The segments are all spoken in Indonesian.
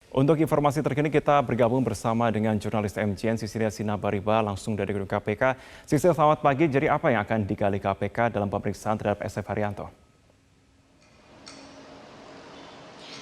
Untuk informasi terkini kita bergabung bersama dengan jurnalis MCN Sisilia Sinabariba langsung dari gedung KPK. Sisil, selamat pagi. Jadi apa yang akan digali KPK dalam pemeriksaan terhadap SF Haryanto?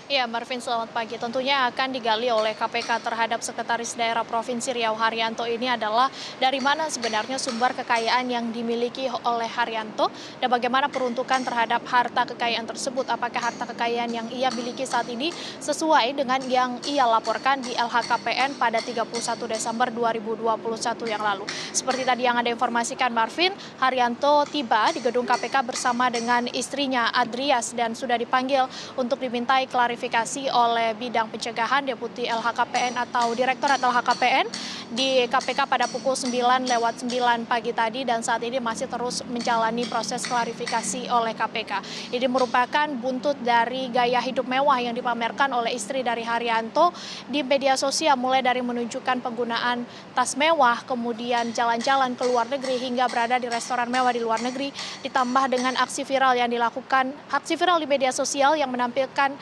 Ya, Marvin, selamat pagi. Tentunya akan digali oleh KPK terhadap Sekretaris Daerah Provinsi Riau Haryanto ini adalah dari mana sebenarnya sumber kekayaan yang dimiliki oleh Haryanto dan bagaimana peruntukan terhadap harta kekayaan tersebut. Apakah harta kekayaan yang ia miliki saat ini sesuai dengan yang ia laporkan di LHKPN pada 31 Desember 2021 yang lalu. Seperti tadi yang Anda informasikan, Marvin, Haryanto tiba di gedung KPK bersama dengan istrinya Adrias dan sudah dipanggil untuk dimintai klarifikasi oleh bidang pencegahan Deputi LHKPN atau Direktorat LHKPN di KPK pada pukul 9:09 pagi tadi dan saat ini masih terus menjalani proses klarifikasi oleh KPK. Ini merupakan buntut dari gaya hidup mewah yang dipamerkan oleh istri dari Haryanto di media sosial, mulai dari menunjukkan penggunaan tas mewah, kemudian jalan-jalan ke luar negeri hingga berada di restoran mewah di luar negeri, ditambah dengan aksi viral di media sosial yang menampilkan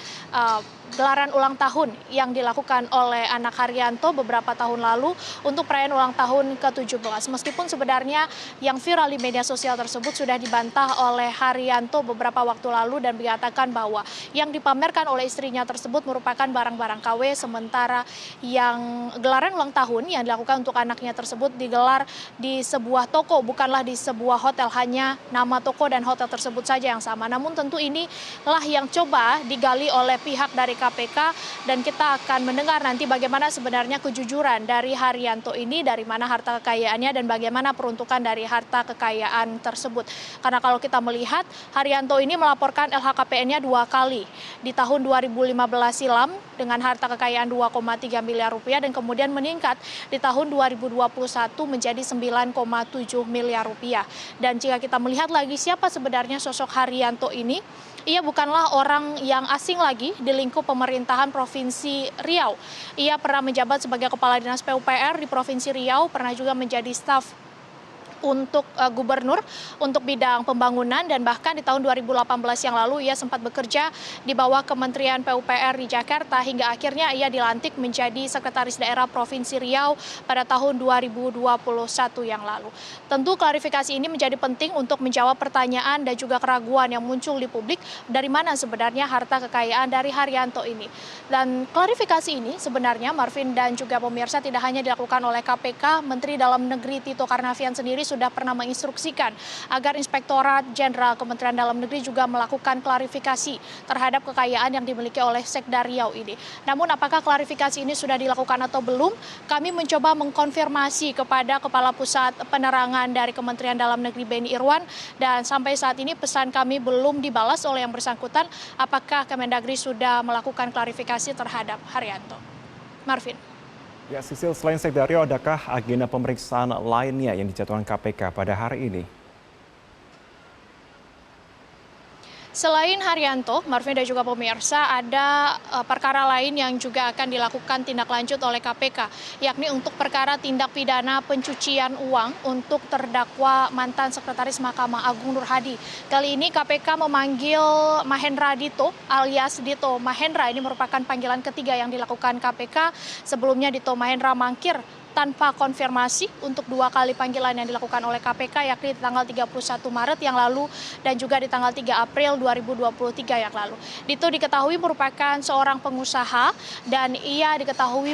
gelaran ulang tahun yang dilakukan oleh anak Haryanto beberapa tahun lalu untuk perayaan ulang tahun ke-17. Meskipun sebenarnya yang viral di media sosial tersebut sudah dibantah oleh Haryanto beberapa waktu lalu dan menyatakan bahwa yang dipamerkan oleh istrinya tersebut merupakan barang-barang KW, sementara yang gelaran ulang tahun yang dilakukan untuk anaknya tersebut digelar di sebuah toko, bukanlah di sebuah hotel, hanya nama toko dan hotel tersebut saja yang sama. Namun tentu inilah yang coba digali oleh pihak dari KPK dan kita akan mendengar nanti bagaimana sebenarnya kejujuran dari Haryanto ini, dari mana harta kekayaannya dan bagaimana peruntukan dari harta kekayaan tersebut. Karena kalau kita melihat Haryanto ini melaporkan LHKPN-nya 2 kali di tahun 2015 silam dengan harta kekayaan 2,3 miliar rupiah dan kemudian meningkat di tahun 2021 menjadi 9,7 miliar rupiah. Dan jika kita melihat lagi siapa sebenarnya sosok Haryanto ini, ia bukanlah orang yang asing lagi di lingkup pemerintahan Provinsi Riau. Ia pernah menjabat sebagai Kepala Dinas PUPR di Provinsi Riau, pernah juga menjadi staf untuk gubernur untuk bidang pembangunan dan bahkan di tahun 2018 yang lalu ia sempat bekerja di bawah Kementerian PUPR di Jakarta hingga akhirnya ia dilantik menjadi Sekretaris Daerah Provinsi Riau pada tahun 2021 yang lalu. Tentu klarifikasi ini menjadi penting untuk menjawab pertanyaan dan juga keraguan yang muncul di publik dari mana sebenarnya harta kekayaan dari Haryanto ini. Dan klarifikasi ini sebenarnya Marvin dan juga pemirsa tidak hanya dilakukan oleh KPK, Menteri Dalam Negeri Tito Karnavian sendiri sudah pernah menginstruksikan agar Inspektorat Jenderal Kementerian Dalam Negeri juga melakukan klarifikasi terhadap kekayaan yang dimiliki oleh Sekda Riau ini. Namun apakah klarifikasi ini sudah dilakukan atau belum? Kami mencoba mengkonfirmasi kepada Kepala Pusat Penerangan dari Kementerian Dalam Negeri Beni Irwan dan sampai saat ini pesan kami belum dibalas oleh yang bersangkutan apakah Kemendagri sudah melakukan klarifikasi terhadap Haryanto. Marvin. Ya, Sisil, selain Sekda Riau, adakah agenda pemeriksaan lainnya yang dijadwalkan KPK pada hari ini? Selain Haryanto, Marvin dan juga pemirsa, ada perkara lain yang juga akan dilakukan tindak lanjut oleh KPK, yakni untuk perkara tindak pidana pencucian uang untuk terdakwa mantan Sekretaris Mahkamah Agung Nur Hadi. Kali ini KPK memanggil Mahendra Dito alias Dito Mahendra. Ini merupakan panggilan ketiga yang dilakukan KPK. Sebelumnya Dito Mahendra mangkir tanpa konfirmasi untuk 2 kali panggilan yang dilakukan oleh KPK, yakni di tanggal 31 Maret yang lalu dan juga di tanggal 3 April 2023 yang lalu. Dito diketahui merupakan seorang pengusaha dan ia diketahui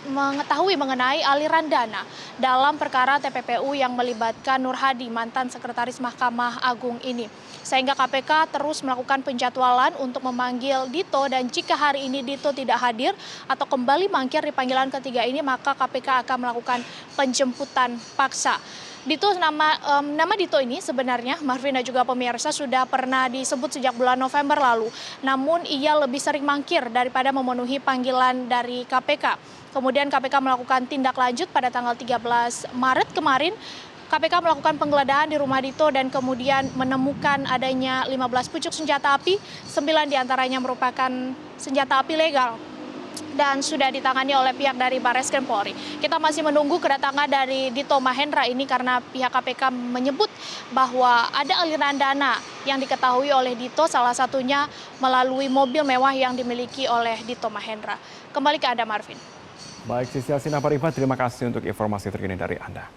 mengetahui mengenai aliran dana dalam perkara TPPU yang melibatkan Nur Hadi, mantan Sekretaris Mahkamah Agung ini. Sehingga KPK terus melakukan penjadwalan untuk memanggil Dito dan jika hari ini Dito tidak hadir atau kembali mangkir di panggilan ketiga ini, maka KPK akan melakukan penjemputan paksa. Nama Dito ini sebenarnya Marvin dan juga pemirsa sudah pernah disebut sejak bulan November lalu. Namun ia lebih sering mangkir daripada memenuhi panggilan dari KPK. Kemudian KPK melakukan tindak lanjut pada tanggal 13 Maret kemarin. KPK melakukan penggeledahan di rumah Dito dan kemudian menemukan adanya 15 pucuk senjata api, 9 diantaranya merupakan senjata api legal. dan sudah ditangani oleh pihak dari Barreskrim Polri. Kita masih menunggu kedatangan dari Dito Mahendra ini karena pihak KPK menyebut bahwa ada aliran dana yang diketahui oleh Dito, salah satunya melalui mobil mewah yang dimiliki oleh Dito Mahendra. Kembali ke Anda, Marvin. Baik, Sisil Sinaparifat, terima kasih untuk informasi terkini dari Anda.